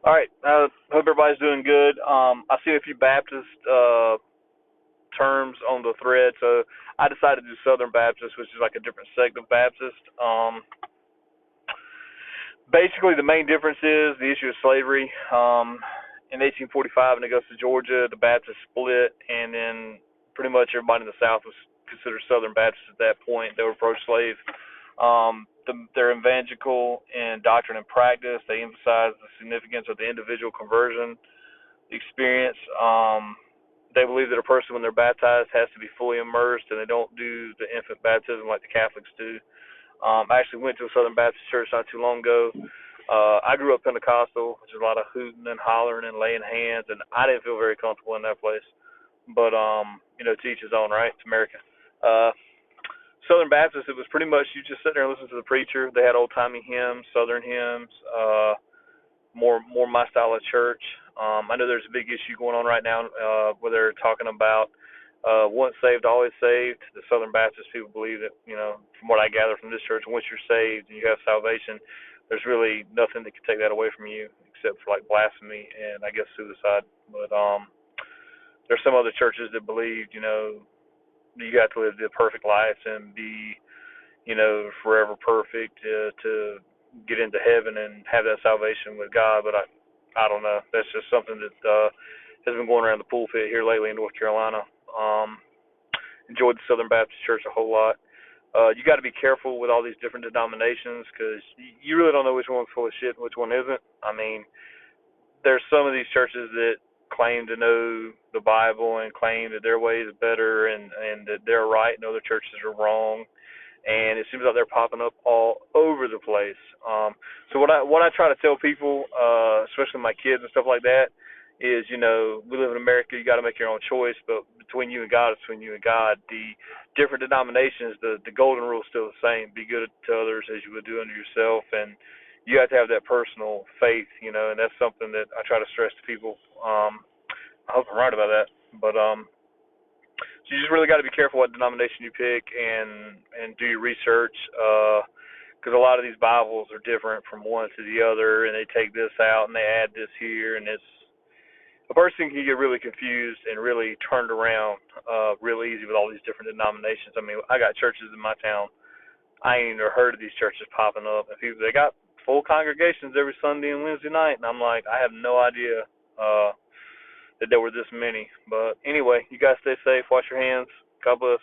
All right. Hope everybody's doing good. I see a few Baptist terms on the thread, so I decided to do Southern Baptist, which is like a different sect of Baptist. Basically, the main difference is the issue of slavery. In 1845 in Augusta, Georgia, the Baptists split, and then pretty much everybody in the South was considered Southern Baptists at that point. They were pro-slave. They're evangelical in doctrine and practice. They emphasize the significance of the individual conversion experience. They believe that a person, when they're baptized, has to be fully immersed, and they don't do the infant baptism like the Catholics do. I actually went to a Southern Baptist church not too long ago. I grew up Pentecostal, which is a lot of hooting and hollering and laying hands, and I didn't feel very comfortable in that place. But to each his own, right? It's America. Uh, Southern Baptist, it was pretty much you just sit there and listen to the preacher. They had old timey hymns, Southern hymns, more my style of church. I know there's a big issue going on right now where they're talking about once saved, always saved. The Southern Baptist people believe that, from what I gather from this church, once you're saved and you have salvation, there's really nothing that can take that away from you except for like blasphemy and I guess suicide. But there's some other churches that believe, you got to live the perfect life and be, forever perfect to get into heaven and have that salvation with God. But I don't know. That's just something that has been going around the pulpit here lately in North Carolina. Enjoyed the Southern Baptist Church a whole lot. You got to be careful with all these different denominations because you really don't know which one's full of shit and which one isn't. I mean, there's some of these churches that claim to know the Bible and claim that their way is better and that they're right and other churches are wrong. And it seems like they're popping up all over the place. So what I try to tell people, especially my kids and stuff like that, is we live in America. You got to make your own choice, but between you and God, it's between you and God. The different denominations, the golden rule is still the same: be good to others as you would do unto yourself, and you have to have that personal faith, and that's something that I try to stress to people. I hope I'm right about that, but so you just really got to be careful what denomination you pick and do your research, because a lot of these Bibles are different from one to the other, and they take this out and they add this here, and it's a person can get really confused and really turned around real easy with all these different denominations. I mean, I got churches in my town. I ain't even heard of these churches popping up, and people they got full congregations every Sunday and Wednesday night, and I'm like, I have no idea that there were this many. But anyway, you guys stay safe, wash your hands. God bless.